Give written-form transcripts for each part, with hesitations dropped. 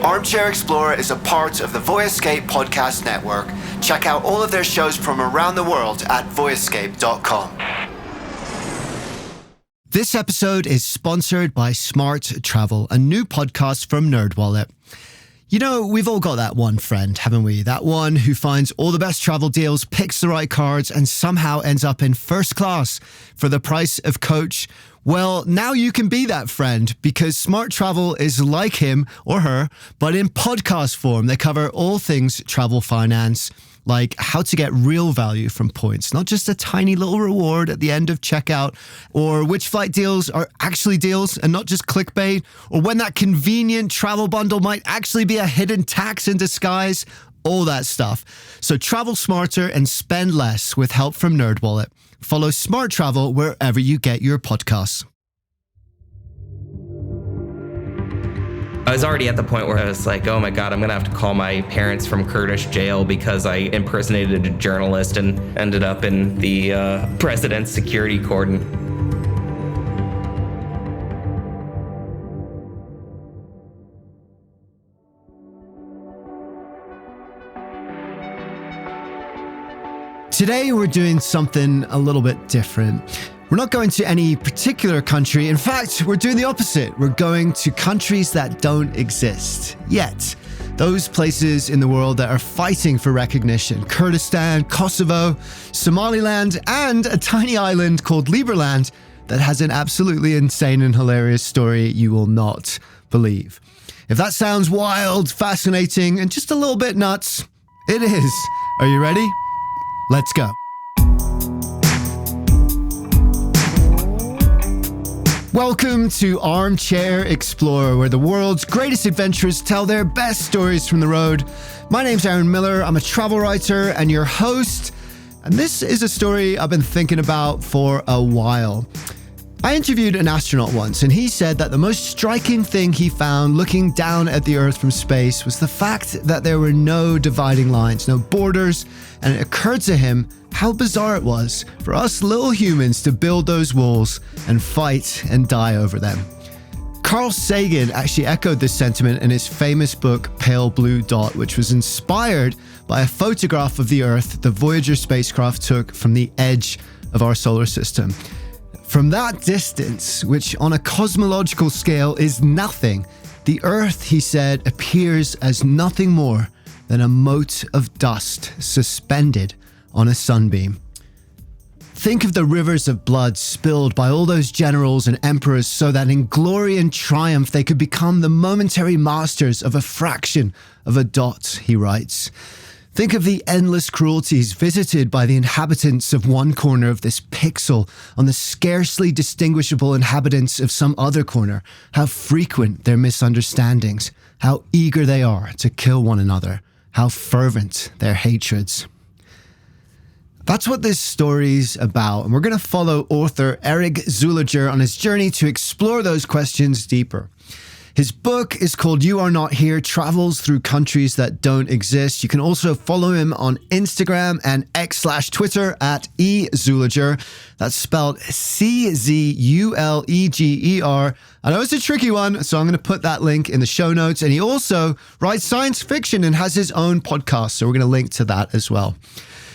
Armchair Explorer is a part of the Voyescape podcast network. Check out all of their shows from around the world at voyescape.com. This episode is sponsored by Smart Travel, a new podcast from NerdWallet. You know, we've all got that one friend, haven't we? That one who finds all the best travel deals, picks the right cards, and somehow ends up in first class for the price of coach. Well, now you can be that friend because Smart Travel is like him or her, but in podcast form. They cover all things travel finance, like how to get real value from points, not just a tiny little reward at the end of checkout, or which flight deals are actually deals and not just clickbait, or when that convenient travel bundle might actually be a hidden tax in disguise, all that stuff. So travel smarter and spend less with help from NerdWallet. Follow Smart Travel wherever you get your podcasts. I was already at the point where I was like, oh my God, I'm going to have to call my parents from Kurdish jail because I impersonated a journalist and ended up in the president's security cordon. Today, we're doing something a little bit different. We're not going to any particular country. In fact, we're doing the opposite. We're going to countries that don't exist yet. Those places in the world that are fighting for recognition. Kurdistan, Kosovo, Somaliland, and a tiny island called Liberland that has an absolutely insane and hilarious story you will not believe. If that sounds wild, fascinating, and just a little bit nuts, it is. Are you ready? Let's go. Welcome to Armchair Explorer, where the world's greatest adventurers tell their best stories from the road. My name's Aaron Miller. I'm a travel writer and your host. And this is a story I've been thinking about for a while. I interviewed an astronaut once, and he said that the most striking thing he found looking down at the Earth from space was the fact that there were no dividing lines, no borders, and it occurred to him how bizarre it was for us little humans to build those walls and fight and die over them. Carl Sagan actually echoed this sentiment in his famous book, Pale Blue Dot, which was inspired by a photograph of the Earth the Voyager spacecraft took from the edge of our solar system. From that distance, which on a cosmological scale is nothing, the Earth, he said, appears as nothing more than a mote of dust suspended on a sunbeam. Think of the rivers of blood spilled by all those generals and emperors so that in glory and triumph they could become the momentary masters of a fraction of a dot, he writes. Think of the endless cruelties visited by the inhabitants of one corner of this pixel on the scarcely distinguishable inhabitants of some other corner, how frequent their misunderstandings, how eager they are to kill one another, how fervent their hatreds. That's what this story's about, and we're going to follow author Eric Czuleger on his journey to explore those questions deeper. His book is called You Are Not Here, Travels Through Countries That Don't Exist. You can also follow him on Instagram and X/Twitter at @eCzuleger. That's spelled CZULEGER. I know it's a tricky one, so I'm going to put that link in the show notes. And he also writes science fiction and has his own podcast, so we're going to link to that as well.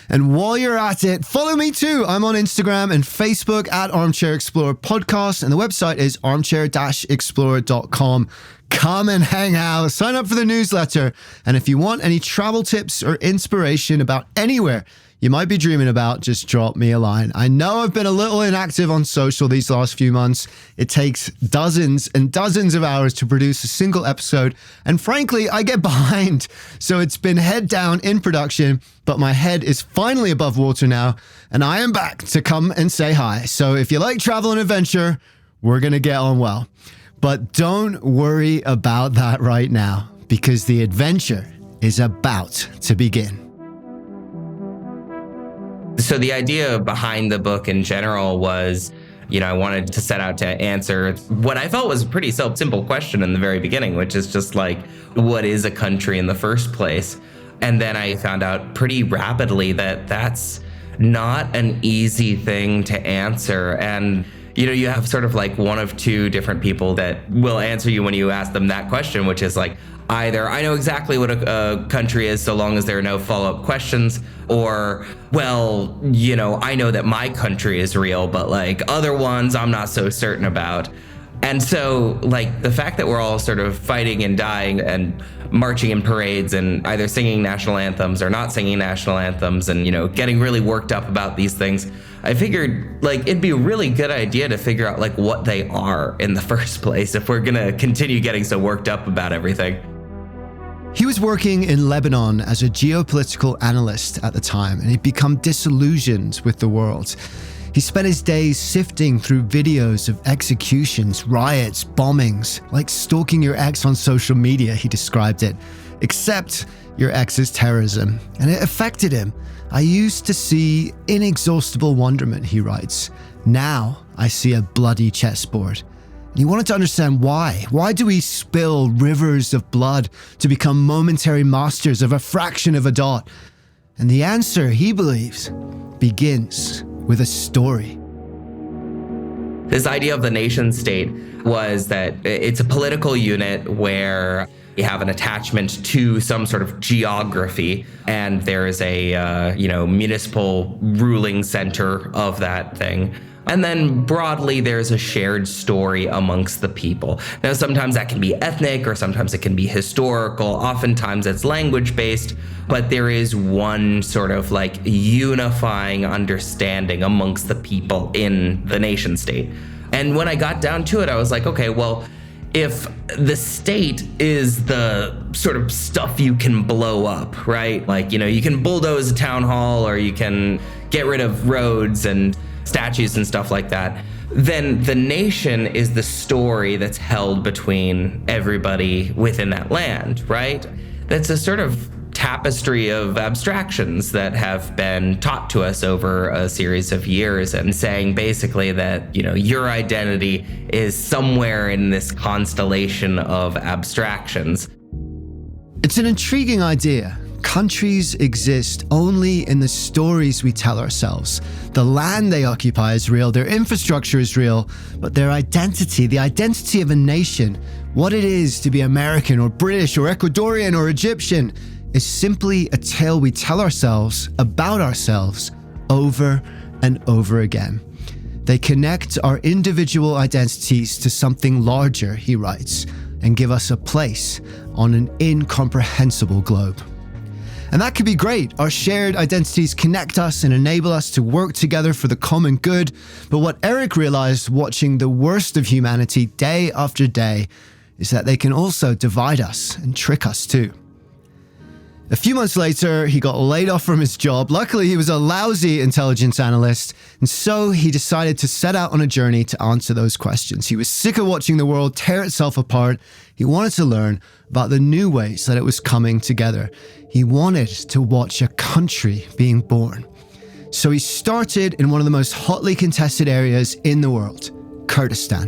And while you're at it, follow me too. I'm on Instagram and Facebook at Armchair Explorer Podcast, and the website is armchair-explorer.com. Come and hang out, sign up for the newsletter, and if you want any travel tips or inspiration about anywhere you might be dreaming about, just drop me a line. I know I've been a little inactive on social these last few months. It takes dozens and dozens of hours to produce a single episode, and frankly, I get behind. So it's been head down in production, but my head is finally above water now, and I am back to come and say hi. So if you like travel and adventure, we're going to get on well. But don't worry about that right now, because the adventure is about to begin. So the idea behind the book in general was, I wanted to set out to answer what I felt was a pretty simple question in the very beginning, which is just like, what is a country in the first place? And then I found out pretty rapidly that that's not an easy thing to answer. And you have sort of like one of two different people that will answer you when you ask them that question, which is like, either I know exactly what a country is so long as there are no follow-up questions, or, well, I know that my country is real, but like other ones I'm not so certain about. And so like the fact that we're all sort of fighting and dying and marching in parades and either singing national anthems or not singing national anthems and, getting really worked up about these things, I figured like it'd be a really good idea to figure out like what they are in the first place if we're gonna continue getting so worked up about everything. He was working in Lebanon as a geopolitical analyst at the time, and he'd become disillusioned with the world. He spent his days sifting through videos of executions, riots, bombings, like stalking your ex on social media, he described it. Except your ex's terrorism, and it affected him. I used to see inexhaustible wonderment, he writes. Now I see a bloody chessboard. And he wanted to understand why. Why do we spill rivers of blood to become momentary masters of a fraction of a dot? And the answer, he believes, begins with a story. This idea of the nation state was that it's a political unit where you have an attachment to some sort of geography, and there is a municipal ruling center of that thing. And then broadly, there's a shared story amongst the people. Now, sometimes that can be ethnic, or sometimes it can be historical. Oftentimes it's language-based, but there is one sort of like unifying understanding amongst the people in the nation state. And when I got down to it, I was like, okay, well, if the state is the sort of stuff you can blow up, right? Like, you can bulldoze a town hall, or you can get rid of roads and statues and stuff like that, then the nation is the story that's held between everybody within that land, right? That's a sort of tapestry of abstractions that have been taught to us over a series of years, and saying basically that, your identity is somewhere in this constellation of abstractions. It's an intriguing idea. Countries exist only in the stories we tell ourselves. The land they occupy is real, their infrastructure is real, but their identity, the identity of a nation, what it is to be American or British or Ecuadorian or Egyptian, is simply a tale we tell ourselves about ourselves over and over again. They connect our individual identities to something larger, he writes, and give us a place on an incomprehensible globe. And that could be great. Our shared identities connect us and enable us to work together for the common good. But what Eric realized watching the worst of humanity day after day is that they can also divide us and trick us too. A few months later, he got laid off from his job. Luckily, he was a lousy intelligence analyst, and so he decided to set out on a journey to answer those questions. He was sick of watching the world tear itself apart. He wanted to learn about the new ways that it was coming together. He wanted to watch a country being born. So he started in one of the most hotly contested areas in the world, Kurdistan.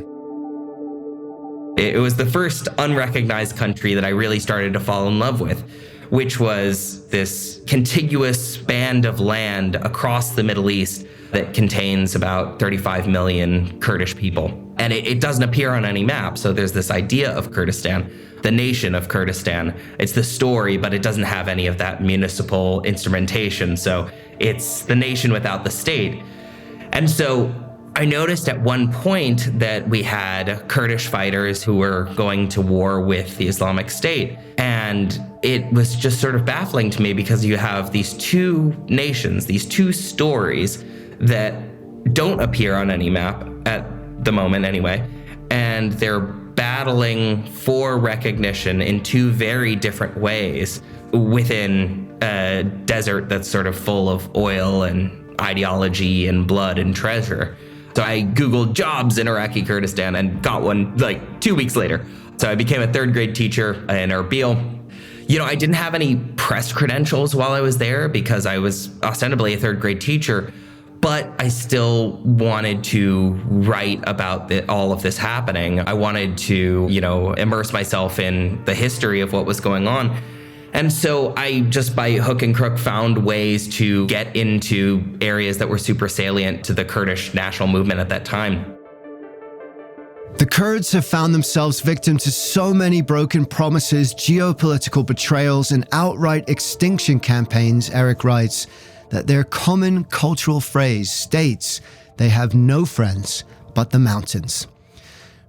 It was the first unrecognized country that I really started to fall in love with, which was this contiguous band of land across the Middle East that contains about 35 million Kurdish people. And it doesn't appear on any map. So there's this idea of Kurdistan, the nation of Kurdistan. It's the story, but it doesn't have any of that municipal instrumentation. So it's the nation without the state. And so I noticed at one point that we had Kurdish fighters who were going to war with the Islamic State. And it was just sort of baffling to me, because you have these two nations, these two stories that don't appear on any map at the moment anyway. And they're battling for recognition in two very different ways within a desert that's sort of full of oil and ideology and blood and treasure. So I Googled jobs in Iraqi Kurdistan and got one like 2 weeks later. So I became a third grade teacher in Erbil. I didn't have any press credentials while I was there because I was ostensibly a third grade teacher, but I still wanted to write about all of this happening. I wanted to, immerse myself in the history of what was going on. And so I just by hook and crook found ways to get into areas that were super salient to the Kurdish national movement at that time. The Kurds have found themselves victim to so many broken promises, geopolitical betrayals, and outright extinction campaigns, Eric writes, that their common cultural phrase states they have no friends but the mountains.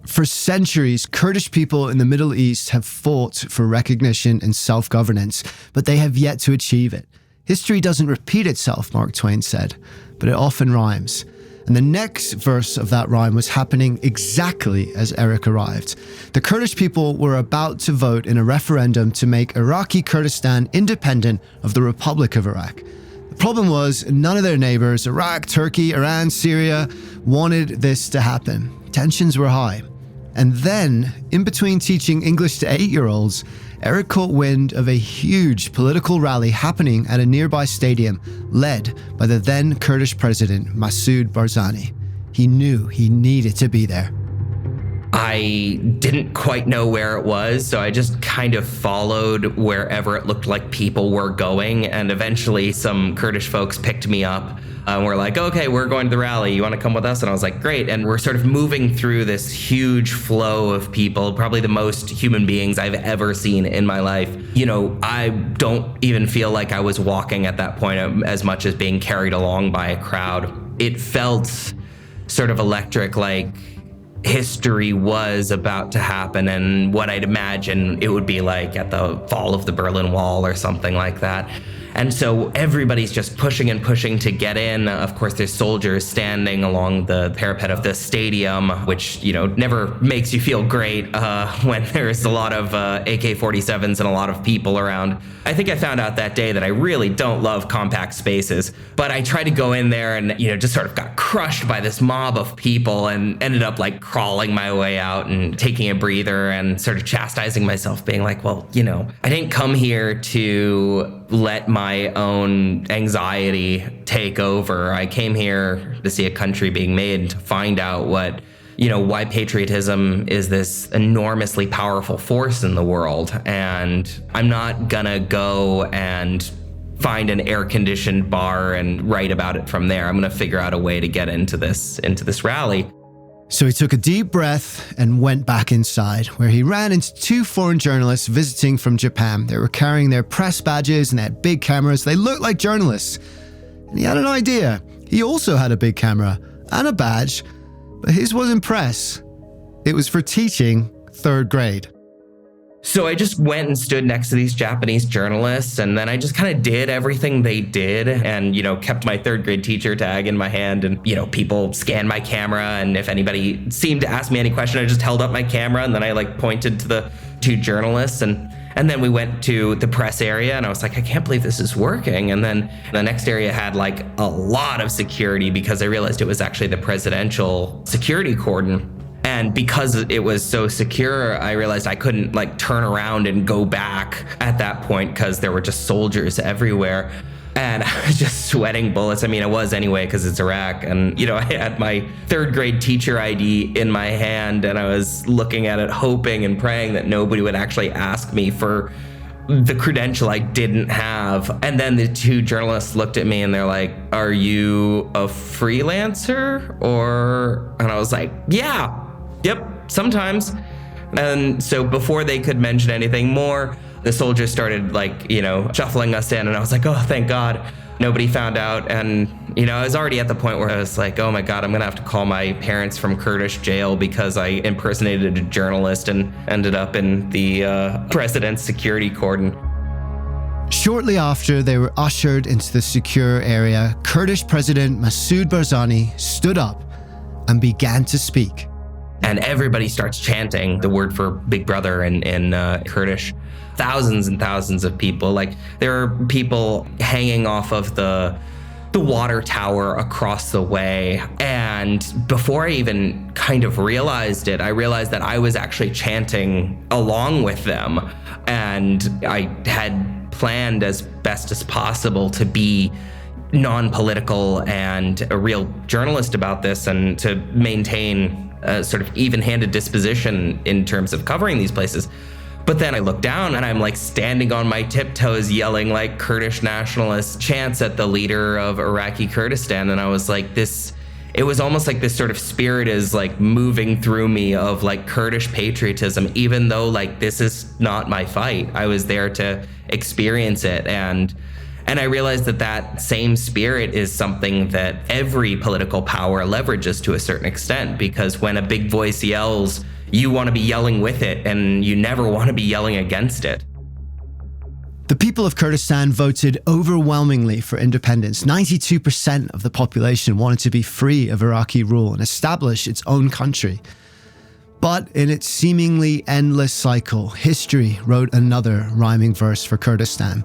For centuries, Kurdish people in the Middle East have fought for recognition and self-governance, but they have yet to achieve it. History doesn't repeat itself, Mark Twain said, but it often rhymes. And the next verse of that rhyme was happening exactly as Eric arrived. The Kurdish people were about to vote in a referendum to make Iraqi Kurdistan independent of the Republic of Iraq. The problem was none of their neighbors, Iraq, Turkey, Iran, Syria, wanted this to happen. Tensions were high. And then, in between teaching English to 8-year-olds, Eric caught wind of a huge political rally happening at a nearby stadium led by the then Kurdish president, Masoud Barzani. He knew he needed to be there. I didn't quite know where it was, so I just kind of followed wherever it looked like people were going, and eventually some Kurdish folks picked me up. We're like, okay, we're going to the rally. You want to come with us? And I was like, great. And we're sort of moving through this huge flow of people, probably the most human beings I've ever seen in my life. You know, I don't even feel like I was walking at that point as much as being carried along by a crowd. It felt sort of electric, like history was about to happen and what I'd imagine it would be like at the fall of the Berlin Wall or something like that. And so everybody's just pushing and pushing to get in. Of course, there's soldiers standing along the parapet of the stadium, which, you know, never makes you feel great when there's a lot of AK-47s and a lot of people around. I think I found out that day that I really don't love compact spaces, but I tried to go in there and, you know, just sort of got crushed by this mob of people and ended up like crawling my way out and taking a breather and sort of chastising myself, being like, well, you know, I didn't come here to let my own anxiety take over. I came here to see a country being made and to find out what, you know, why patriotism is this enormously powerful force in the world. And I'm not gonna go and find an air-conditioned bar and write about it from there. I'm gonna figure out a way to get into this rally. So he took a deep breath and went back inside, where he ran into 2 foreign journalists visiting from Japan. They were carrying their press badges and they had big cameras. They looked like journalists. And he had an idea. He also had a big camera and a badge, but his wasn't press. It was for teaching 3rd grade. So I just went and stood next to these Japanese journalists, and then I just kind of did everything they did and, you know, kept my 3rd grade teacher tag in my hand, and, you know, people scanned my camera, and if anybody seemed to ask me any question, I just held up my camera and then I like pointed to the 2 journalists, and then we went to the press area and I was like, I can't believe this is working. And then the next area had like a lot of security because I realized it was actually the presidential security cordon. And because it was so secure, I realized I couldn't like turn around and go back at that point because there were just soldiers everywhere. And I was just sweating bullets. I mean, I was anyway because it's Iraq. And, you know, I had my 3rd grade teacher ID in my hand and I was looking at it, hoping and praying that nobody would actually ask me for the credential I didn't have. And then the 2 journalists looked at me and they're like, are you a freelancer? And I was like, yeah. Yep, sometimes. And so before they could mention anything more, the soldiers started like, you know, shuffling us in, and I was like, oh, thank God. Nobody found out. And, you know, I was already at the point where I was like, oh my God, I'm gonna have to call my parents from Kurdish jail because I impersonated a journalist and ended up in the president's security cordon. Shortly after they were ushered into the secure area, Kurdish President Masoud Barzani stood up and began to speak. And everybody starts chanting the word for Big Brother in Kurdish. Thousands and thousands of people. Like, there are people hanging off of the water tower across the way. And before I even kind of realized it, I realized that I was actually chanting along with them. And I had planned as best as possible to be non-political and a real journalist about this and to maintain a sort of even-handed disposition in terms of covering these places. But then I look down and I'm like standing on my tiptoes yelling like Kurdish nationalist chants at the leader of Iraqi Kurdistan. And I was like, this it was almost like this sort of spirit is like moving through me of like Kurdish patriotism, even though like this is not my fight. I was there to experience it. And I realized that that same spirit is something that every political power leverages to a certain extent, because when a big voice yells, you want to be yelling with it and you never want to be yelling against it. The people of Kurdistan voted overwhelmingly for independence. 92% of the population wanted to be free of Iraqi rule and establish its own country. But in its seemingly endless cycle, history wrote another rhyming verse for Kurdistan.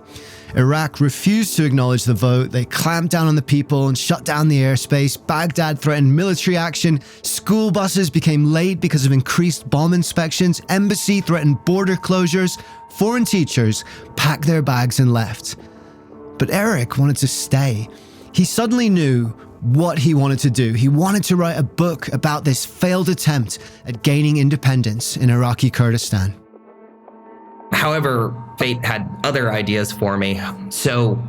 Iraq refused to acknowledge the vote. They clamped down on the people and shut down the airspace. Baghdad threatened military action. School buses became late because of increased bomb inspections. Embassy threatened border closures. Foreign teachers packed their bags and left. But Eric wanted to stay. He suddenly knew what he wanted to do. He wanted to write a book about this failed attempt at gaining independence in Iraqi Kurdistan. However, fate had other ideas for me. So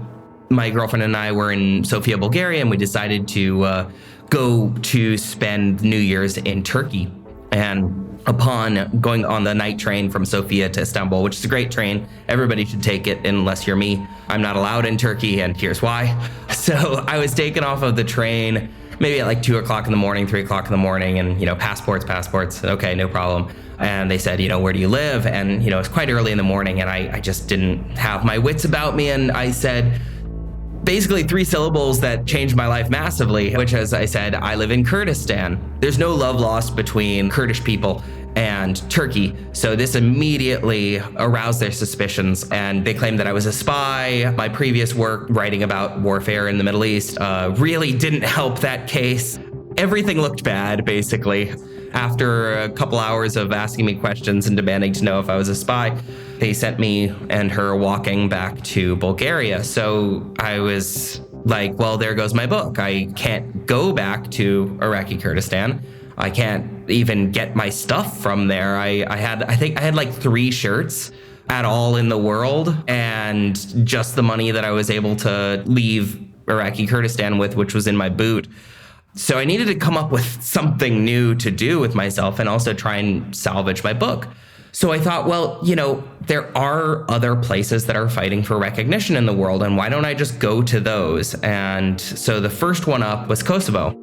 my girlfriend and I were in Sofia, Bulgaria, and we decided to go to spend New Year's in Turkey. And upon going on the night train from Sofia to Istanbul, which is a great train, everybody should take it unless you're me. I'm not allowed in Turkey, and here's why. So I was taken off of the train maybe at like 2 o'clock in the morning, 3 o'clock in the morning, and, passports. Okay, no problem. And they said, where do you live? And, it's quite early in the morning, and I just didn't have my wits about me. And I said basically 3 syllables that changed my life massively, which, as I said, I live in Kurdistan. There's no love lost between Kurdish people and Turkey. So this immediately aroused their suspicions, and they claimed that I was a spy. My previous work writing about warfare in the Middle East really didn't help that case. Everything looked bad, basically. After a couple hours of asking me questions and demanding to know if I was a spy, they sent me and her walking back to Bulgaria. So I was like, well, there goes my book. I can't go back to Iraqi Kurdistan. I can't even get my stuff from there. I think I had like 3 shirts at all in the world, and just the money that I was able to leave Iraqi Kurdistan with, which was in my boot. So I needed to come up with something new to do with myself and also try and salvage my book. So I thought, well, there are other places that are fighting for recognition in the world, and why don't I just go to those? And so the first one up was Kosovo.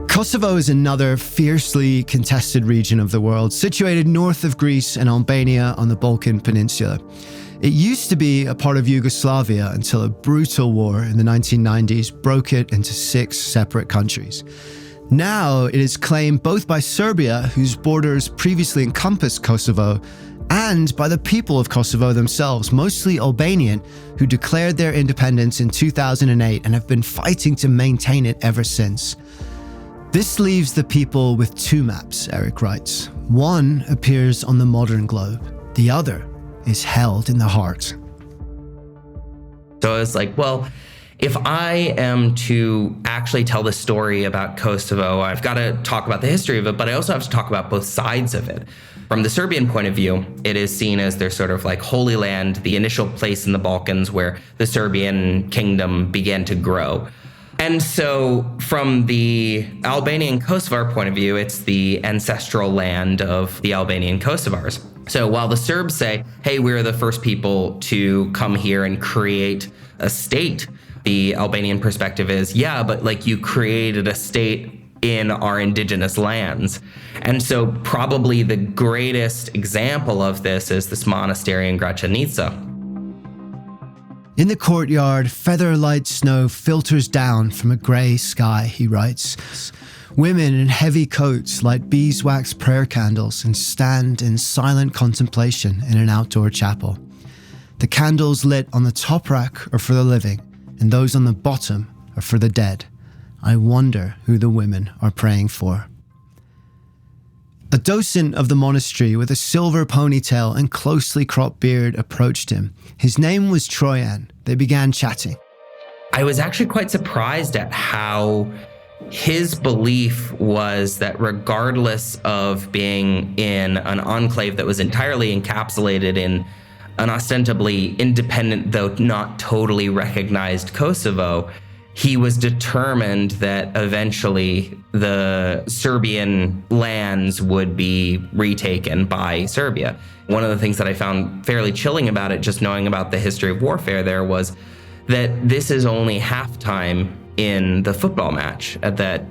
Kosovo is another fiercely contested region of the world, situated north of Greece and Albania on the Balkan Peninsula. It used to be a part of Yugoslavia until a brutal war in the 1990s broke it into 6 separate countries. Now it is claimed both by Serbia, whose borders previously encompassed Kosovo, and by the people of Kosovo themselves, mostly Albanian, who declared their independence in 2008 and have been fighting to maintain it ever since. This leaves the people with 2 maps, Eric writes. One appears on the modern globe, the other is held in the heart. So I was like, well, if I am to actually tell the story about Kosovo, I've got to talk about the history of it, but I also have to talk about both sides of it. From the Serbian point of view, it is seen as their sort of like holy land, the initial place in the Balkans where the Serbian kingdom began to grow. And so from the Albanian Kosovar point of view, it's the ancestral land of the Albanian Kosovars. So while the Serbs say, hey, we're the first people to come here and create a state, the Albanian perspective is, yeah, but like you created a state in our indigenous lands. And so probably the greatest example of this is this monastery in Gračanica. In the courtyard, feather-light snow filters down from a grey sky, he writes. Women in heavy coats light beeswax prayer candles and stand in silent contemplation in an outdoor chapel. The candles lit on the top rack are for the living, and those on the bottom are for the dead. I wonder who the women are praying for. A docent of the monastery with a silver ponytail and closely cropped beard approached him. His name was Troyan. They began chatting. I was actually quite surprised at how his belief was that regardless of being in an enclave that was entirely encapsulated in an ostensibly independent, though not totally recognized Kosovo, he was determined that eventually the Serbian lands would be retaken by Serbia. One of the things that I found fairly chilling about it, just knowing about the history of warfare there, was that this is only halftime in the football match, that,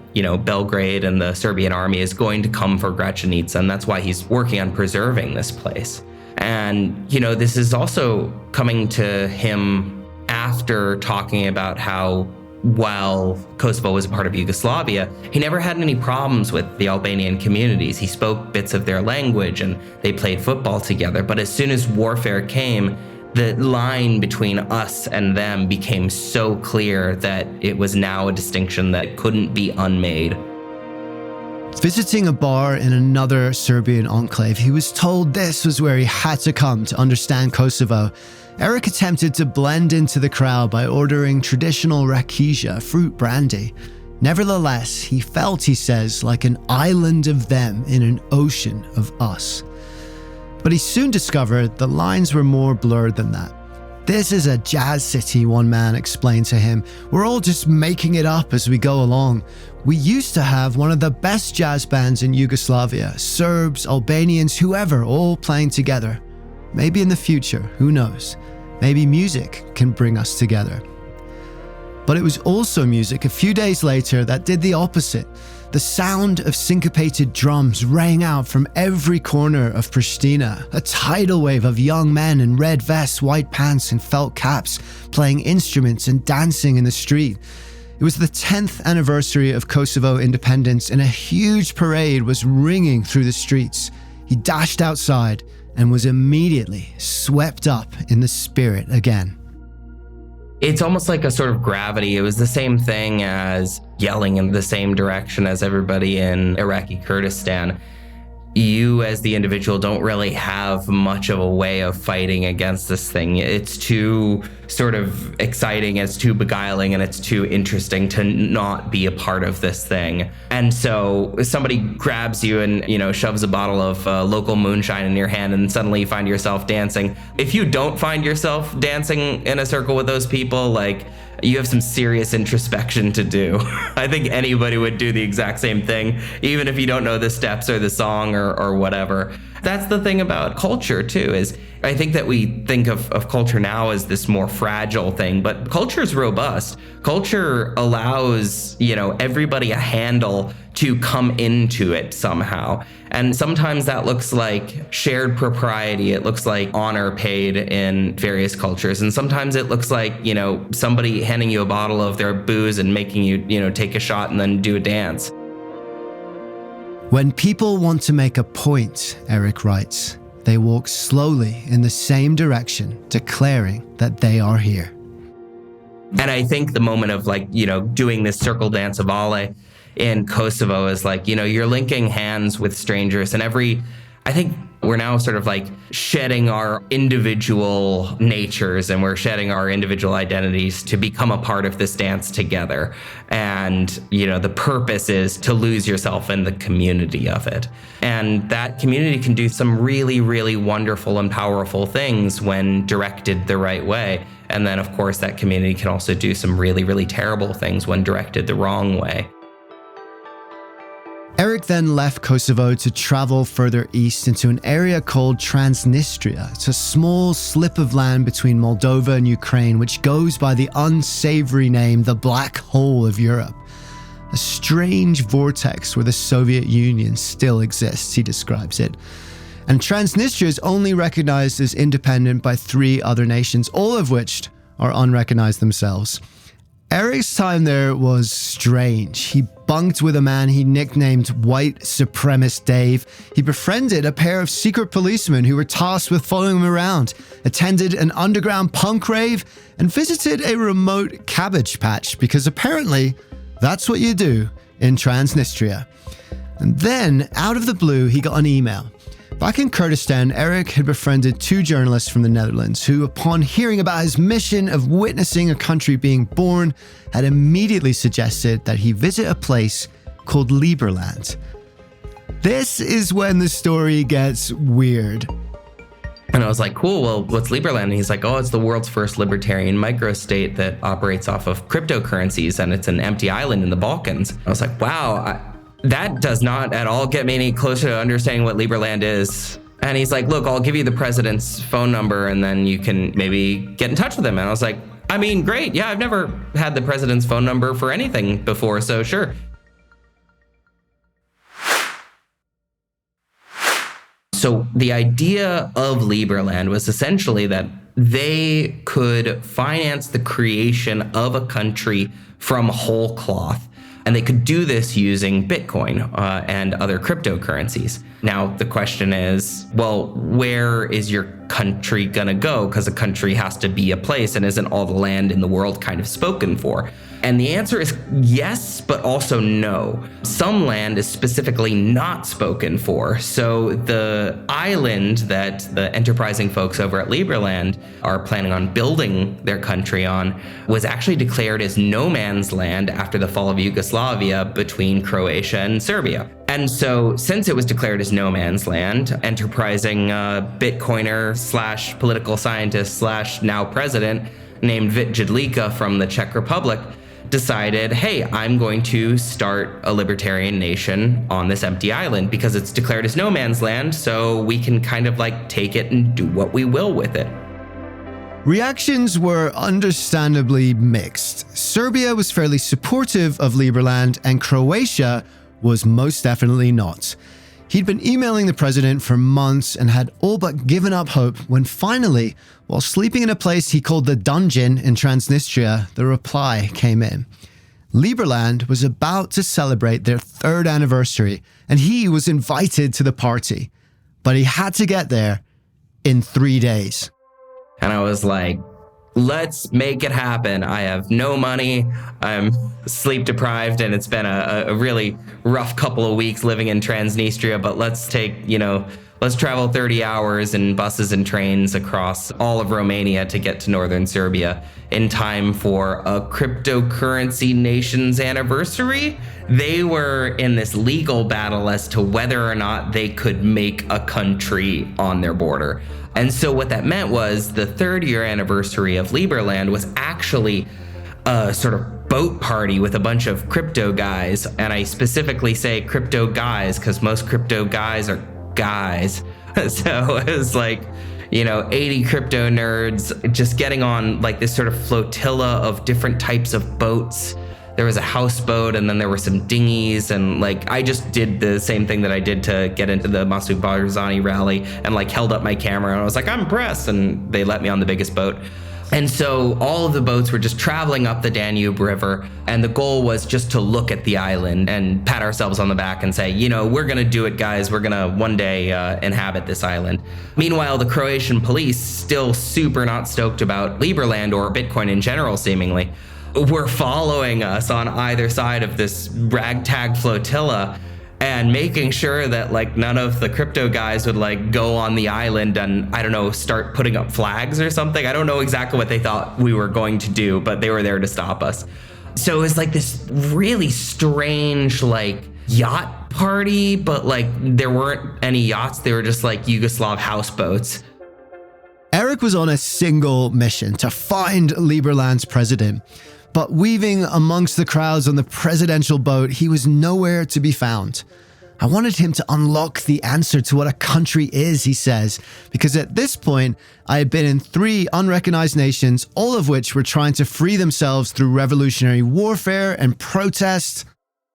Belgrade and the Serbian army is going to come for Gračanica, and that's why he's working on preserving this place. And, this is also coming to him after talking about how, while Kosovo was a part of Yugoslavia, he never had any problems with the Albanian communities. He spoke bits of their language and they played football together. But as soon as warfare came, the line between us and them became so clear that it was now a distinction that couldn't be unmade. Visiting a bar in another Serbian enclave, he was told this was where he had to come to understand Kosovo. Eric attempted to blend into the crowd by ordering traditional rakiza, fruit brandy. Nevertheless, he felt, he says, like an island of them in an ocean of us. But he soon discovered the lines were more blurred than that. This is a jazz city, one man explained to him. We're all just making it up as we go along. We used to have one of the best jazz bands in Yugoslavia, Serbs, Albanians, whoever, all playing together. Maybe in the future, who knows? Maybe music can bring us together. But it was also music a few days later that did the opposite. The sound of syncopated drums rang out from every corner of Pristina, a tidal wave of young men in red vests, white pants and felt caps, playing instruments and dancing in the street. It was the 10th anniversary of Kosovo independence and a huge parade was ringing through the streets. He dashed outside and was immediately swept up in the spirit again. It's almost like a sort of gravity. It was the same thing as yelling in the same direction as everybody in Iraqi Kurdistan. You as the individual don't really have much of a way of fighting against this thing. It's too sort of exciting, it's too beguiling, and it's too interesting to not be a part of this thing. And so somebody grabs you and, shoves a bottle of local moonshine in your hand and suddenly you find yourself dancing. If you don't find yourself dancing in a circle with those people, you have some serious introspection to do. I think anybody would do the exact same thing, even if you don't know the steps or the song or whatever. That's the thing about culture too, is I think that we think of culture now as this more fragile thing, but culture is robust. Culture allows, everybody a handle to come into it somehow. And sometimes that looks like shared propriety. It looks like honor paid in various cultures. And sometimes it looks like, somebody handing you a bottle of their booze and making you, take a shot and then do a dance. When people want to make a point, Eric writes, they walk slowly in the same direction, declaring that they are here. And I think the moment of doing this circle dance of Ale in Kosovo is you're linking hands with strangers, and I think we're now sort of shedding our individual natures and we're shedding our individual identities to become a part of this dance together. And, the purpose is to lose yourself in the community of it. And that community can do some really, really wonderful and powerful things when directed the right way. And then, of course, that community can also do some really, really terrible things when directed the wrong way. Eric then left Kosovo to travel further east into an area called Transnistria. It's a small slip of land between Moldova and Ukraine, which goes by the unsavory name, the Black Hole of Europe. A strange vortex where the Soviet Union still exists, he describes it. And Transnistria is only recognized as independent by 3 other nations, all of which are unrecognized themselves. Eric's time there was strange. He bunked with a man he nicknamed White Supremacist Dave. He befriended a pair of secret policemen who were tasked with following him around, attended an underground punk rave, and visited a remote cabbage patch, because apparently that's what you do in Transnistria. And then, out of the blue, he got an email. Back in Kurdistan, Eric had befriended 2 journalists from the Netherlands who, upon hearing about his mission of witnessing a country being born, had immediately suggested that he visit a place called Liberland. This is when the story gets weird. And I was like, cool, well, what's Liberland? And he's like, oh, it's the world's first libertarian microstate that operates off of cryptocurrencies, and it's an empty island in the Balkans. I was like, wow, that does not at all get me any closer to understanding what Liberland is. And he's like, look, I'll give you the president's phone number and then you can maybe get in touch with him. And I was like, I mean, great. Yeah, I've never had the president's phone number for anything before, so sure. So the idea of Liberland was essentially that they could finance the creation of a country from whole cloth. And they could do this using Bitcoin and other cryptocurrencies. Now, the question is, well, where is your country gonna go? Because a country has to be a place, and isn't all the land in the world kind of spoken for? And the answer is yes, but also no. Some land is specifically not spoken for. So the island that the enterprising folks over at Liberland are planning on building their country on was actually declared as no man's land after the fall of Yugoslavia between Croatia and Serbia. And so since it was declared as no man's land, enterprising Bitcoiner / political scientist / now president named Eric Czuleger from the Czech Republic decided, hey, I'm going to start a libertarian nation on this empty island because it's declared as no man's land, so we can kind of like take it and do what we will with it. Reactions were understandably mixed. Serbia was fairly supportive of Liberland, and Croatia was most definitely not. He'd been emailing the president for months and had all but given up hope when finally, while sleeping in a place he called the Dungeon in Transnistria, the reply came in. Liberland was about to celebrate their 3rd anniversary, and he was invited to the party. But he had to get there in 3 days. And I was like, let's make it happen. I have no money. I'm sleep deprived, and it's been a really rough couple of weeks living in Transnistria, but let's travel 30 hours in buses and trains across all of Romania to get to northern Serbia in time for a cryptocurrency nation's anniversary. They were in this legal battle as to whether or not they could make a country on their border. And so what that meant was the 3rd year anniversary of Liberland was actually a sort of boat party with a bunch of crypto guys. And I specifically say crypto guys because most crypto guys are guys. So it was like, 80 crypto nerds just getting on like this sort of flotilla of different types of boats. There was a houseboat, and then there were some dinghies, and like I just did the same thing that I did to get into the Masoud Barzani rally, and like held up my camera, and I was like, I'm impressed, and they let me on the biggest boat. And so all of the boats were just traveling up the Danube River, and the goal was just to look at the island and pat ourselves on the back and say, we're gonna do it, guys. We're gonna one day inhabit this island. Meanwhile, the Croatian police, still super not stoked about Liberland or Bitcoin in general, seemingly, were following us on either side of this ragtag flotilla and making sure that like none of the crypto guys would like go on the island and, I don't know, start putting up flags or something. I don't know exactly what they thought we were going to do, but they were there to stop us. So it was like this really strange like yacht party, but like there weren't any yachts. They were just like Yugoslav houseboats. Eric was on a single mission to find Liberland's president. But weaving amongst the crowds on the presidential boat, he was nowhere to be found. I wanted him to unlock the answer to what a country is, he says, because at this point, I had been in 3 unrecognized nations, all of which were trying to free themselves through revolutionary warfare and protest.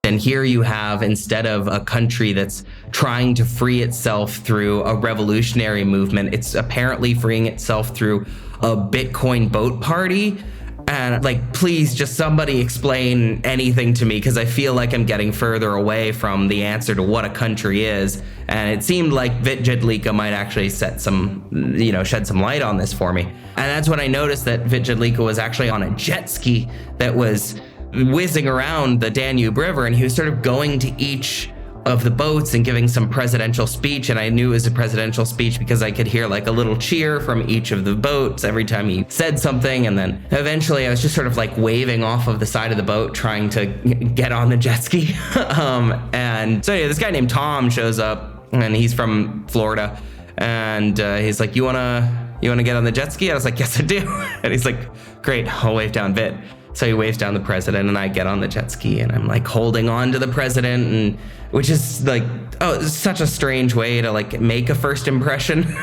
And here you have, instead of a country that's trying to free itself through a revolutionary movement, it's apparently freeing itself through a Bitcoin boat party. And like, please just somebody explain anything to me, because I feel like I'm getting further away from the answer to what a country is. And it seemed like Eric Czuleger might actually shed some light on this for me. And that's when I noticed that Eric Czuleger was actually on a jet ski that was whizzing around the Danube River, and he was sort of going to each of the boats and giving some presidential speech. And I knew it was a presidential speech because I could hear like a little cheer from each of the boats every time he said something. And then eventually I was just sort of like waving off of the side of the boat trying to get on the jet ski. And so this guy named Tom shows up, and he's from Florida. And he's like, you wanna get on the jet ski? I was like, yes, I do. And he's like, great, I'll wave down Vit. So he waves down the president and I get on the jet ski and I'm like holding on to the president, and which is like, it's such a strange way to like make a first impression.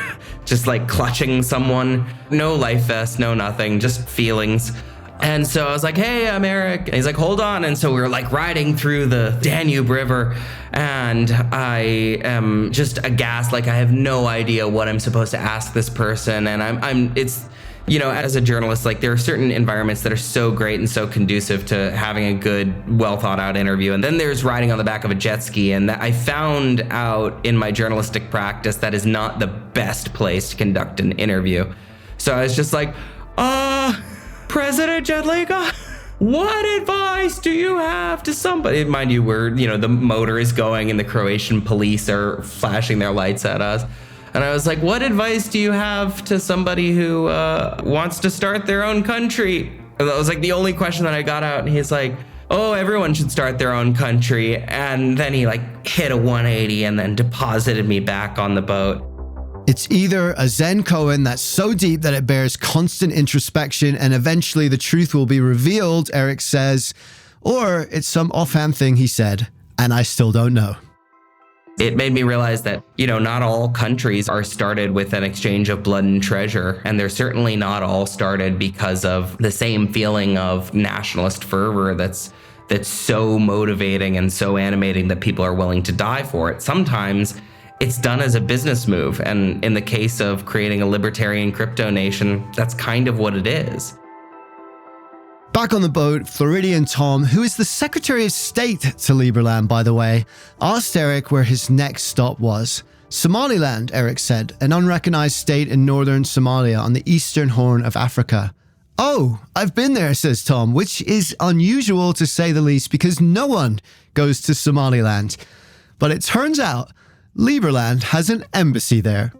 Just like clutching someone, no life vest, no nothing, just feelings. And so I was like, hey, I'm Eric. And he's like, hold on. And so we were like riding through the Danube River, and I am just aghast. Like I have no idea what I'm supposed to ask this person. And it's, as a journalist, like there are certain environments that are so great and so conducive to having a good, well thought out interview. And then there's riding on the back of a jet ski. And I found out in my journalistic practice that is not the best place to conduct an interview. So I was just like, President Czuleger, what advice do you have to somebody? Mind you, the motor is going and the Croatian police are flashing their lights at us. And I was like, what advice do you have to somebody who wants to start their own country? And that was like the only question that I got out. And he's like, oh, everyone should start their own country. And then he like hit a 180 and then deposited me back on the boat. It's either a Zen koan that's so deep that it bears constant introspection and eventually the truth will be revealed, Eric says, or it's some offhand thing he said, and I still don't know. It made me realize that, not all countries are started with an exchange of blood and treasure, and they're certainly not all started because of the same feeling of nationalist fervor that's so motivating and so animating that people are willing to die for it. Sometimes it's done as a business move. And in the case of creating a libertarian crypto nation, that's kind of what it is. Back on the boat, Floridian Tom, who is the Secretary of State to Liberland, by the way, asked Eric where his next stop was. Somaliland, Eric said, an unrecognized state in northern Somalia on the eastern horn of Africa. Oh, I've been there, says Tom, which is unusual to say the least because no one goes to Somaliland. But it turns out Liberland has an embassy there.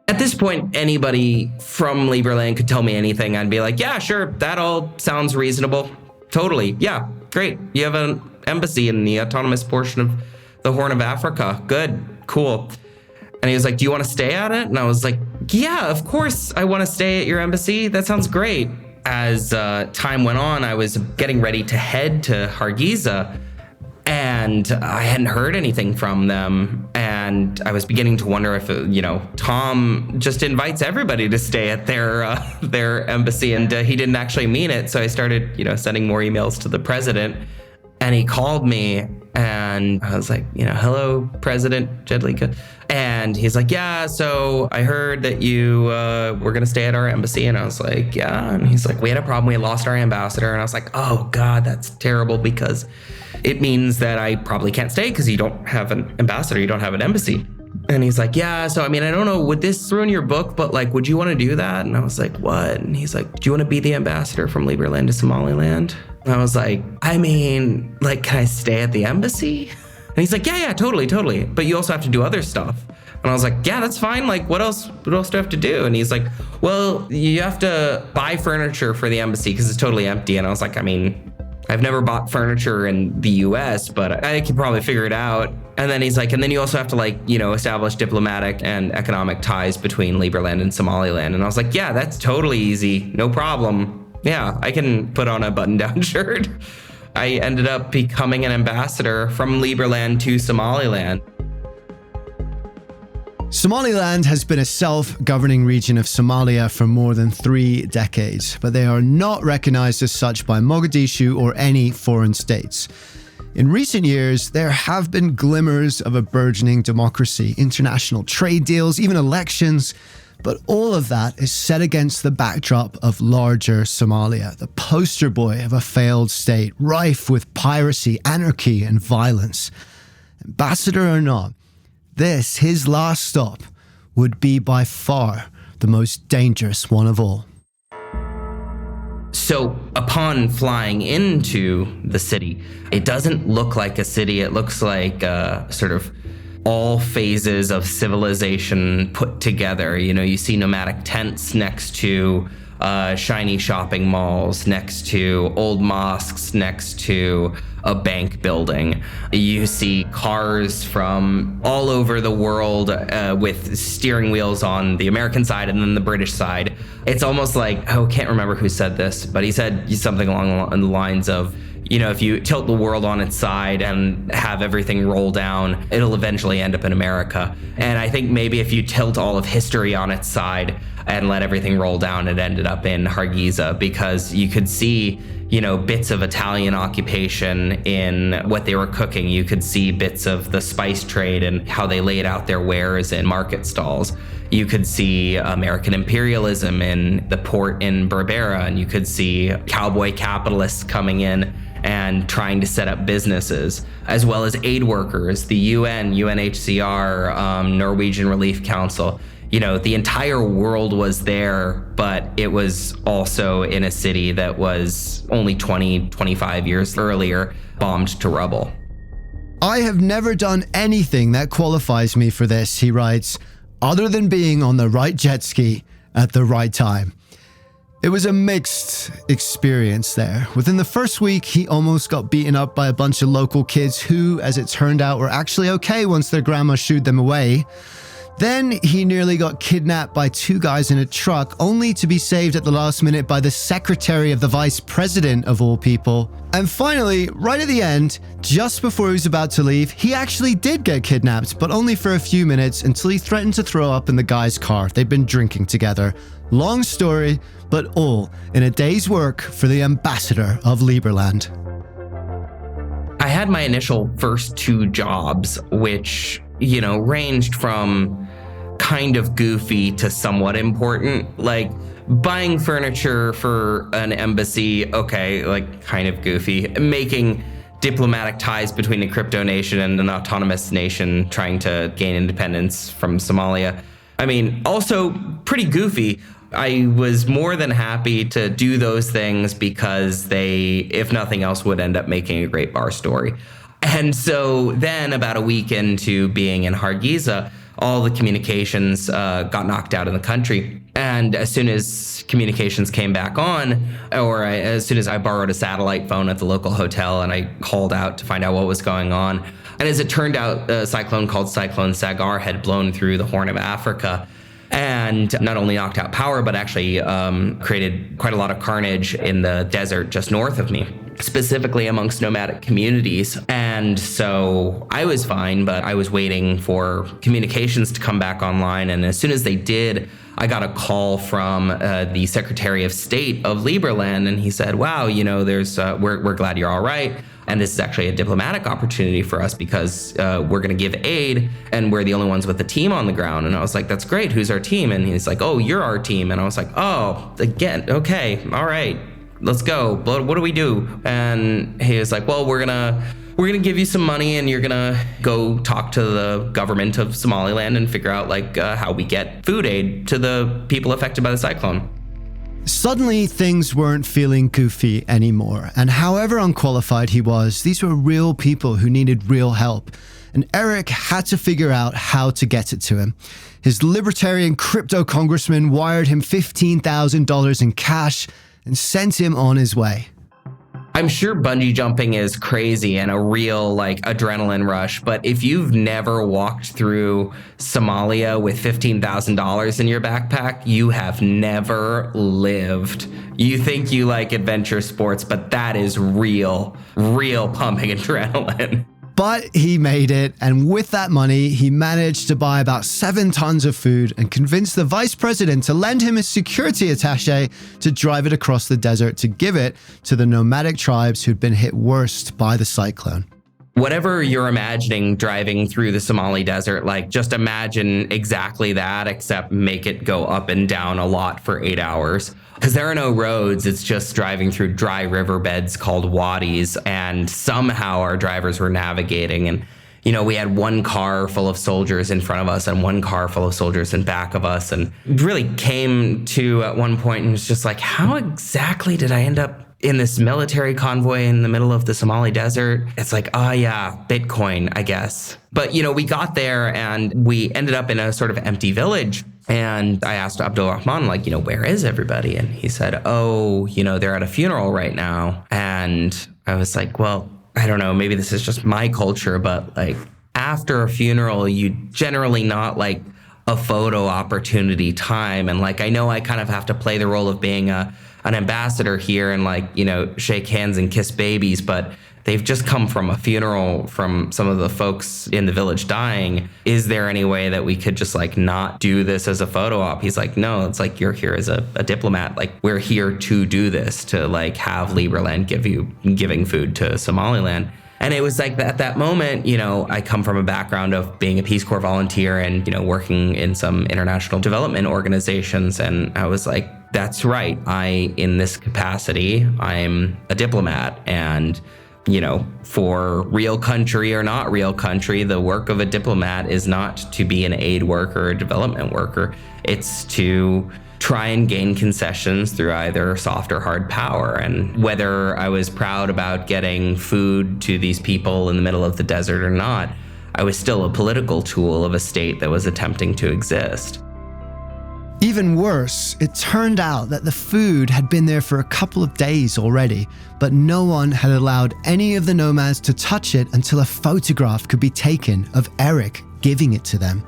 At this point, anybody from Liberland could tell me anything. I'd be like, yeah, sure, that all sounds reasonable. Totally. Yeah, great. You have an embassy in the autonomous portion of the Horn of Africa. Good, cool. And he was like, do you want to stay at it? And I was like, yeah, of course I want to stay at your embassy. That sounds great. As time went on, I was getting ready to head to Hargeisa, and I hadn't heard anything from them. And I was beginning to wonder if, Tom just invites everybody to stay at their embassy, and he didn't actually mean it. So I started, sending more emails to the president, and he called me and I was like, hello, President Czuleger. And he's like, yeah, so I heard that you were going to stay at our embassy. And I was like, yeah. And he's like, we had a problem. We lost our ambassador. And I was like, oh God, that's terrible, because it means that I probably can't stay because you don't have an ambassador, you don't have an embassy. And he's like, yeah, so I don't know, would this ruin your book, but like, would you want to do that? And I was like, what? And he's like, do you want to be the ambassador from Liberland to Somaliland? And I was like, can I stay at the embassy? And he's like, yeah, totally. But you also have to do other stuff. And I was like, yeah, that's fine. Like, what else do I have to do? And he's like, well, you have to buy furniture for the embassy because it's totally empty. And I was like, I've never bought furniture in the US, but I could probably figure it out. And then he's like, and then you also have to establish diplomatic and economic ties between Liberland and Somaliland. And I was like, yeah, that's totally easy. No problem. Yeah, I can put on a button-down shirt. I ended up becoming an ambassador from Liberland to Somaliland. Somaliland has been a self-governing region of Somalia for more than 3 decades, but they are not recognized as such by Mogadishu or any foreign states. In recent years, there have been glimmers of a burgeoning democracy, international trade deals, even elections, but all of that is set against the backdrop of larger Somalia, the poster boy of a failed state, rife with piracy, anarchy, and violence. Ambassador or not, this, his last stop, would be by far the most dangerous one of all. So upon flying into the city, it doesn't look like a city. It looks like sort of all phases of civilization put together. You see nomadic tents next to shiny shopping malls, next to old mosques, next to a bank building. You see cars from all over the world with steering wheels on the American side and then the British side. It's almost like, can't remember who said this, but he said something along the lines of, if you tilt the world on its side and have everything roll down, it'll eventually end up in America. And I think maybe if you tilt all of history on its side and let everything roll down, it ended up in Hargeisa, because you could see, bits of Italian occupation in what they were cooking. You could see bits of the spice trade and how they laid out their wares in market stalls. You could see American imperialism in the port in Berbera, and you could see cowboy capitalists coming in and trying to set up businesses, as well as aid workers, the UN, UNHCR, Norwegian Relief Council. The entire world was there, but it was also in a city that was only 20, 25 years earlier bombed to rubble. I have never done anything that qualifies me for this, he writes, other than being on the right jet ski at the right time. It was a mixed experience there. Within the first week, he almost got beaten up by a bunch of local kids who, as it turned out, were actually okay once their grandma shooed them away. Then he nearly got kidnapped by two guys in a truck, only to be saved at the last minute by the secretary of the vice president of all people. And finally, right at the end, just before he was about to leave, he actually did get kidnapped, but only for a few minutes until he threatened to throw up in the guy's car. They'd been drinking together. Long story, but all in a day's work for the ambassador of Liberland. I had my initial first two jobs, which, ranged from kind of goofy to somewhat important. Like buying furniture for an embassy, okay, like kind of goofy. Making diplomatic ties between a crypto nation and an autonomous nation trying to gain independence from Somalia. I mean, also pretty goofy. I was more than happy to do those things because they, if nothing else, would end up making a great bar story. And so then about a week into being in Hargeisa, all the communications got knocked out in the country. And as soon as communications came back on, or as soon as I borrowed a satellite phone at the local hotel and I called out to find out what was going on. And as it turned out, a cyclone called Cyclone Sagar had blown through the Horn of Africa and not only knocked out power, but actually created quite a lot of carnage in the desert just north of me, specifically amongst nomadic communities. And so I was fine, but I was waiting for communications to come back online. And as soon as they did, I got a call from the Secretary of State of Liberland, and he said, wow, we're glad you're all right. And this is actually a diplomatic opportunity for us because we're going to give aid and we're the only ones with the team on the ground. And I was like, that's great. Who's our team? And he's like, oh, you're our team. And I was like, oh, again, okay, all right, let's go. What do we do? And he was like, well, we're going to give you some money and you're going to go talk to the government of Somaliland and figure out how we get food aid to the people affected by the cyclone. Suddenly, things weren't feeling goofy anymore, and however unqualified he was, these were real people who needed real help, and Eric had to figure out how to get it to him. His libertarian crypto congressman wired him $15,000 in cash and sent him on his way. I'm sure bungee jumping is crazy and a real adrenaline rush, but if you've never walked through Somalia with $15,000 in your backpack, you have never lived. You think you like adventure sports, but that is real pumping adrenaline. But he made it, and with that money, he managed to buy about 7 tons of food and convinced the vice president to lend him a security attaché to drive it across the desert to give it to the nomadic tribes who'd been hit worst by the cyclone. Whatever you're imagining driving through the Somali desert, just imagine exactly that, except make it go up and down a lot for 8 hours. Because there are no roads, it's just driving through dry riverbeds called wadis, and somehow our drivers were navigating. And, we had one car full of soldiers in front of us and one car full of soldiers in back of us. And really came to at one point and was just like, how exactly did I end up in this military convoy in the middle of the Somali desert? It's like, oh yeah, Bitcoin, I guess. But, we got there and we ended up in a sort of empty village. And I asked Abdul Rahman, where is everybody? And he said, oh, they're at a funeral right now. And I was like, well, I don't know, maybe this is just my culture, but like after a funeral, you generally not like a photo opportunity time. And like, I know I kind of have to play the role of being an ambassador here and like, shake hands and kiss babies, but they've just come from a funeral from some of the folks in the village dying. Is there any way that we could just like not do this as a photo op? He's like, no, it's like you're here as a diplomat. Like we're here to do this, to like have Liberland giving food to Somaliland. And it was like at that moment, I come from a background of being a Peace Corps volunteer and, working in some international development organizations. And I was like, that's right. In this capacity, I'm a diplomat. And for real country or not real country, the work of a diplomat is not to be an aid worker or development worker. It's to try and gain concessions through either soft or hard power. And whether I was proud about getting food to these people in the middle of the desert or not, I was still a political tool of a state that was attempting to exist. Even worse, it turned out that the food had been there for a couple of days already, but no one had allowed any of the nomads to touch it until a photograph could be taken of Eric giving it to them.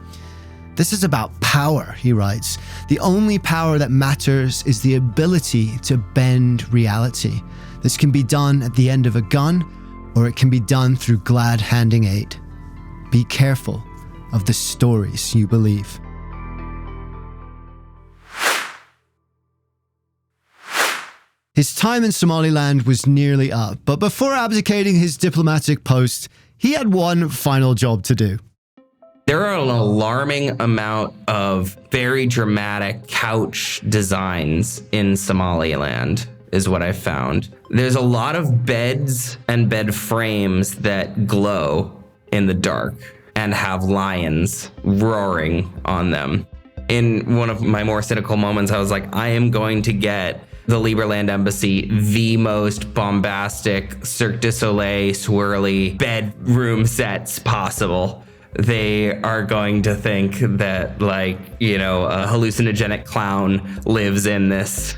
This is about power, he writes. The only power that matters is the ability to bend reality. This can be done at the end of a gun, or it can be done through glad handing aid. Be careful of the stories you believe. His time in Somaliland was nearly up, but before abdicating his diplomatic post, he had one final job to do. There are an alarming amount of very dramatic couch designs in Somaliland, is what I found. There's a lot of beds and bed frames that glow in the dark and have lions roaring on them. In one of my more cynical moments, I was like, I am going to get the Liberland embassy the most bombastic Cirque du Soleil swirly bedroom sets possible. They are going to think that a hallucinogenic clown lives in this.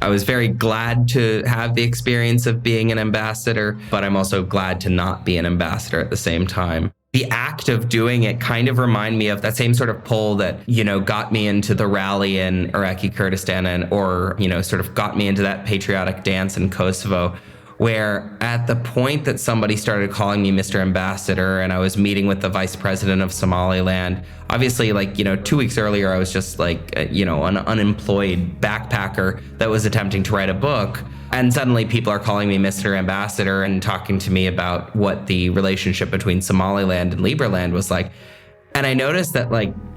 I was very glad to have the experience of being an ambassador, but I'm also glad to not be an ambassador at the same time. The act of doing it kind of reminded me of that same sort of pull that, got me into the rally in Iraqi Kurdistan or sort of got me into that patriotic dance in Kosovo, where at the point that somebody started calling me Mr. Ambassador and I was meeting with the vice president of Somaliland, obviously 2 weeks earlier, I was just an unemployed backpacker that was attempting to write a book. And suddenly people are calling me Mr. Ambassador and talking to me about what the relationship between Somaliland and Liberland was like. And I noticed that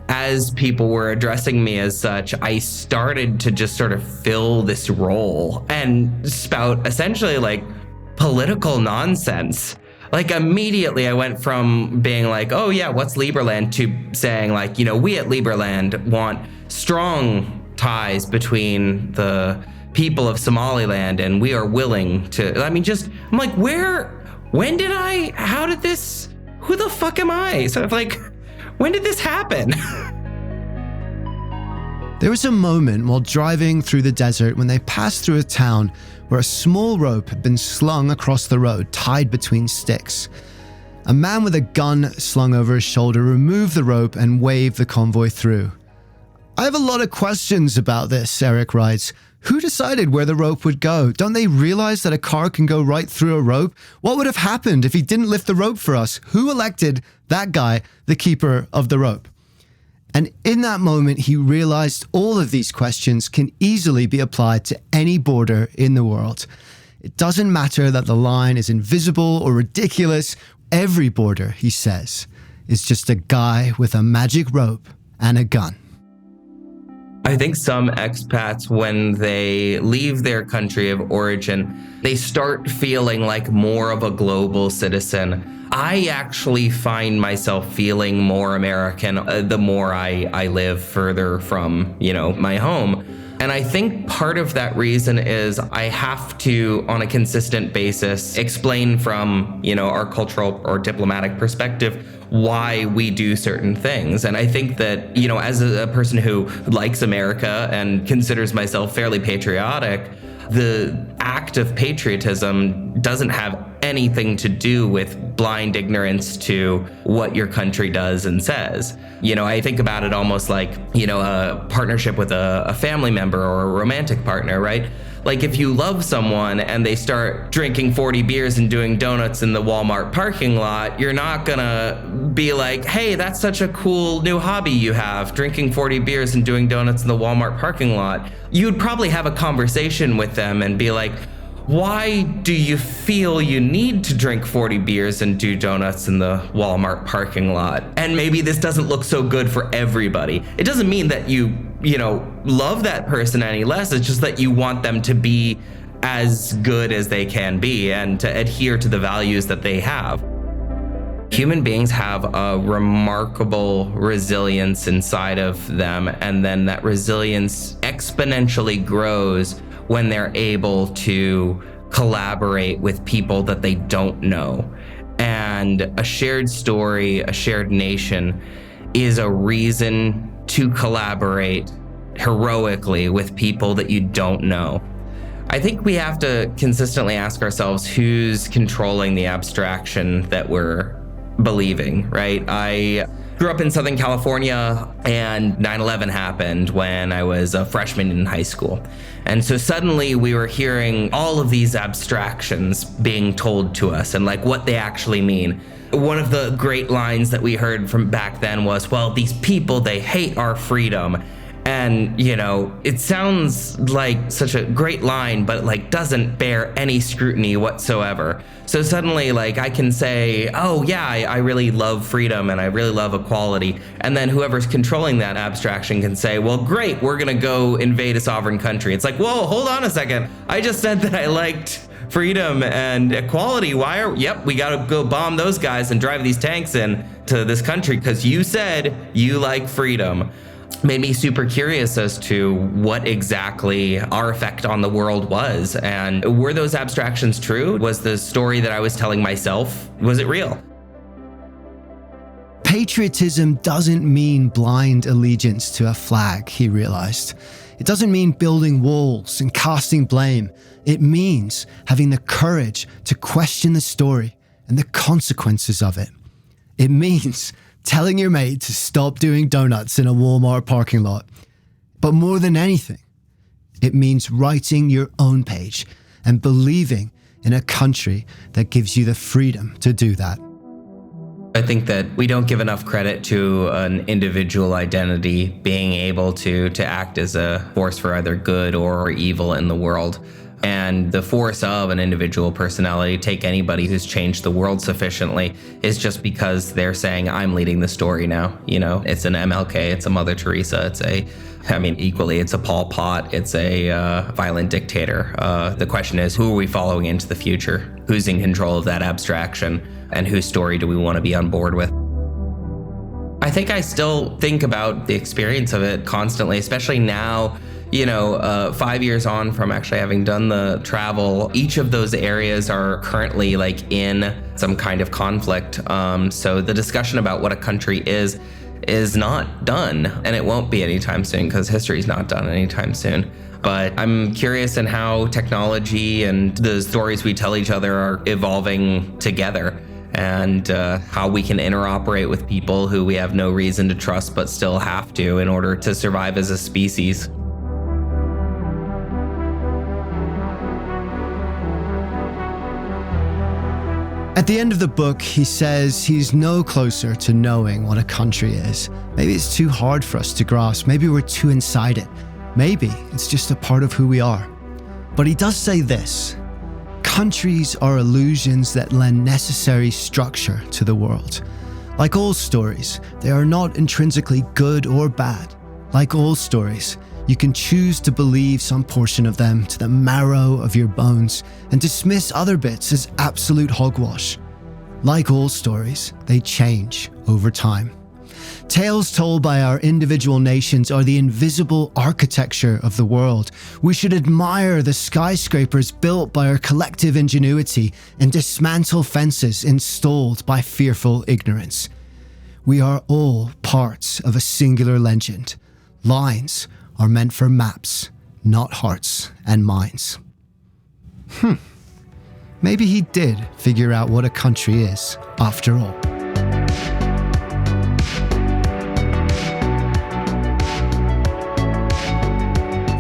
as people were addressing me as such, I started to just sort of fill this role and spout essentially political nonsense. Immediately I went from being oh yeah, what's Liberland, to saying we at Liberland want strong ties between the people of Somaliland and we are willing to, I'm like, who the fuck am I? Sort of when did this happen? There was a moment while driving through the desert when they passed through a town where a small rope had been slung across the road, tied between sticks. A man with a gun slung over his shoulder removed the rope and waved the convoy through. I have a lot of questions about this, Eric writes. Who decided where the rope would go? Don't they realize that a car can go right through a rope? What would have happened if he didn't lift the rope for us? Who elected that guy the keeper of the rope? And in that moment, he realized all of these questions can easily be applied to any border in the world. It doesn't matter that the line is invisible or ridiculous. Every border, he says, is just a guy with a magic rope and a gun. I think some expats, when they leave their country of origin, they start feeling like more of a global citizen. I actually find myself feeling more American the more I live further from, my home. And I think part of that reason is I have to, on a consistent basis, explain from, our cultural or diplomatic perspective why we do certain things. And I think that, as a person who likes America and considers myself fairly patriotic, The act of patriotism doesn't have anything to do with blind ignorance to what your country does and says. I think about it almost like, a partnership with a family member or a romantic partner, right? Like if you love someone and they start drinking 40 beers and doing donuts in the Walmart parking lot, you're not gonna be like, hey, that's such a cool new hobby you have, drinking 40 beers and doing donuts in the Walmart parking lot. You'd probably have a conversation with them and be like, why do you feel you need to drink 40 beers and do donuts in the Walmart parking lot? And maybe this doesn't look so good for everybody. It doesn't mean that you love that person any less. It's just that you want them to be as good as they can be and to adhere to the values that they have. Human beings have a remarkable resilience inside of them, and then that resilience exponentially grows when they're able to collaborate with people that they don't know. And a shared story, a shared nation is a reason to collaborate heroically with people that you don't know. I think we have to consistently ask ourselves who's controlling the abstraction that we're believing, right? I grew up in Southern California and 9/11 happened when I was a freshman in high school. And so suddenly we were hearing all of these abstractions being told to us and like what they actually mean. One of the great lines that we heard from back then was, well, these people, they hate our freedom. And, it sounds like such a great line, but it doesn't bear any scrutiny whatsoever. So suddenly I can say, oh yeah, I really love freedom and I really love equality. And then whoever's controlling that abstraction can say, well, great, we're gonna go invade a sovereign country. It's like, whoa, hold on a second. I just said that I liked freedom and equality. We gotta go bomb those guys and drive these tanks in to this country because you said you like freedom. Made me super curious as to what exactly our effect on the world was. And were those abstractions true? Was the story that I was telling myself, was it real? Patriotism doesn't mean blind allegiance to a flag, he realized. It doesn't mean building walls and casting blame. It means having the courage to question the story and the consequences of it. It means telling your mate to stop doing donuts in a Walmart parking lot. But more than anything, it means writing your own page and believing in a country that gives you the freedom to do that. I think that we don't give enough credit to an individual identity being able to act as a force for either good or evil in the world. And the force of an individual personality, take anybody who's changed the world sufficiently, is just because they're saying, I'm leading the story now. It's an MLK, it's a Mother Teresa, equally, it's a Pol Pot, it's a violent dictator. The question is, who are we following into the future? Who's in control of that abstraction? And whose story do we want to be on board with? I think I still think about the experience of it constantly, especially now, 5 years on from actually having done the travel. Each of those areas are currently in some kind of conflict. So the discussion about what a country is not done, and it won't be anytime soon because history's not done anytime soon. But I'm curious in how technology and the stories we tell each other are evolving together, and how we can interoperate with people who we have no reason to trust but still have to in order to survive as a species. At the end of the book, he says he's no closer to knowing what a country is. Maybe it's too hard for us to grasp. Maybe we're too inside it. Maybe it's just a part of who we are. But he does say this: countries are illusions that lend necessary structure to the world. Like all stories, they are not intrinsically good or bad. Like all stories, you can choose to believe some portion of them to the marrow of your bones and dismiss other bits as absolute hogwash. Like all stories, they change over time. Tales told by our individual nations are the invisible architecture of the world. We should admire the skyscrapers built by our collective ingenuity and dismantle fences installed by fearful ignorance. We are all parts of a singular legend. Lines are meant for maps, not hearts and minds. Maybe he did figure out what a country is, after all.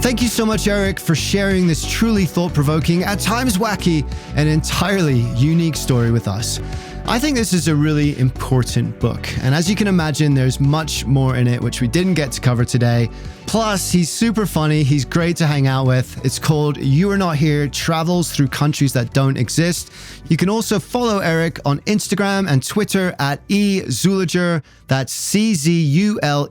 Thank you so much, Eric, for sharing this truly thought-provoking, at times wacky, and entirely unique story with us. I think this is a really important book, and as you can imagine, there's much more in it which we didn't get to cover today. Plus, he's super funny, he's great to hang out with. It's called You Are Not Here, Travels Through Countries That Don't Exist. You can also follow Eric on Instagram and Twitter at @Czuleger, that's Czuleger.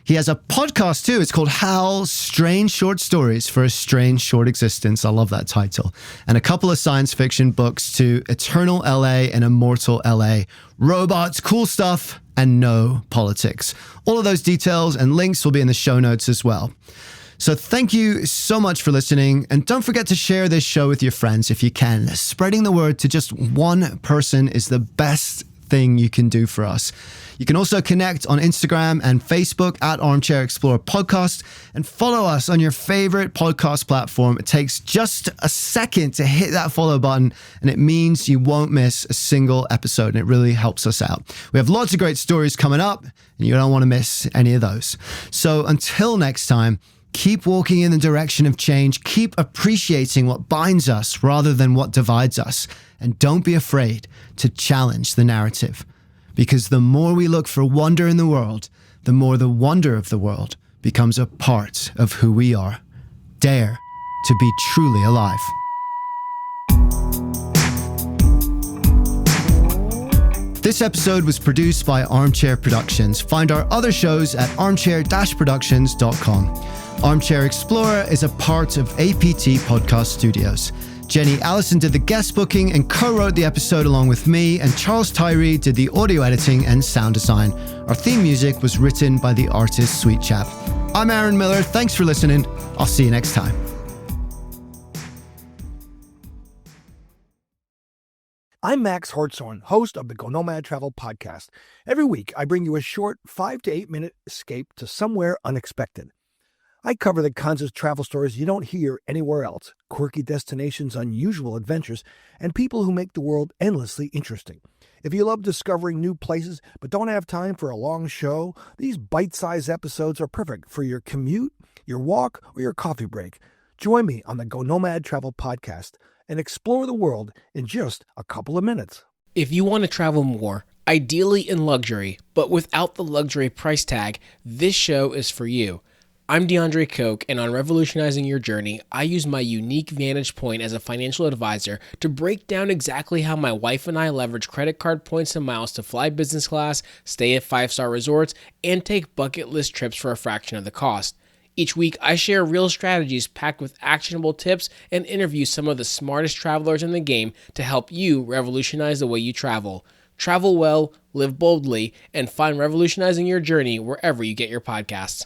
He has a podcast too. It's called Hal, Strange Short Stories for a Strange Short Existence. I love that title. And a couple of science fiction books too, Eternal LA and Immortal LA. Robots, cool stuff, and no politics. All of those details and links will be in the show notes as well. So thank you so much for listening. And don't forget to share this show with your friends if you can. Spreading the word to just one person is the best thing you can do for us. You can also connect on Instagram and Facebook at Armchair-Explorer Podcast and follow us on your favorite podcast platform. It takes just a second to hit that follow button and it means you won't miss a single episode and it really helps us out. We have lots of great stories coming up and you don't want to miss any of those. So until next time, keep walking in the direction of change. Keep appreciating what binds us rather than what divides us. And don't be afraid to challenge the narrative. Because the more we look for wonder in the world, the more the wonder of the world becomes a part of who we are. Dare to be truly alive. This episode was produced by Armchair Productions. Find our other shows at armchair-productions.com. Armchair Explorer is a part of APT Podcast Studios. Jenny Allison did the guest booking and co-wrote the episode along with me, and Charles Tyree did the audio editing and sound design. Our theme music was written by the artist Sweet Chap. I'm Aaron Miller. Thanks for listening. I'll see you next time. I'm Max Hortzorn, host of the Go Nomad Travel Podcast. Every week, I bring you a short 5 to 8 minute escape to somewhere unexpected. I cover the kinds of travel stories you don't hear anywhere else, quirky destinations, unusual adventures, and people who make the world endlessly interesting. If you love discovering new places but don't have time for a long show, these bite-sized episodes are perfect for your commute, your walk, or your coffee break. Join me on the Go Nomad Travel Podcast and explore the world in just a couple of minutes. If you want to travel more, ideally in luxury, but without the luxury price tag, this show is for you. I'm DeAndre Koch, and on Revolutionizing Your Journey, I use my unique vantage point as a financial advisor to break down exactly how my wife and I leverage credit card points and miles to fly business class, stay at 5-star resorts, and take bucket list trips for a fraction of the cost. Each week, I share real strategies packed with actionable tips and interview some of the smartest travelers in the game to help you revolutionize the way you travel. Travel well, live boldly, and find Revolutionizing Your Journey wherever you get your podcasts.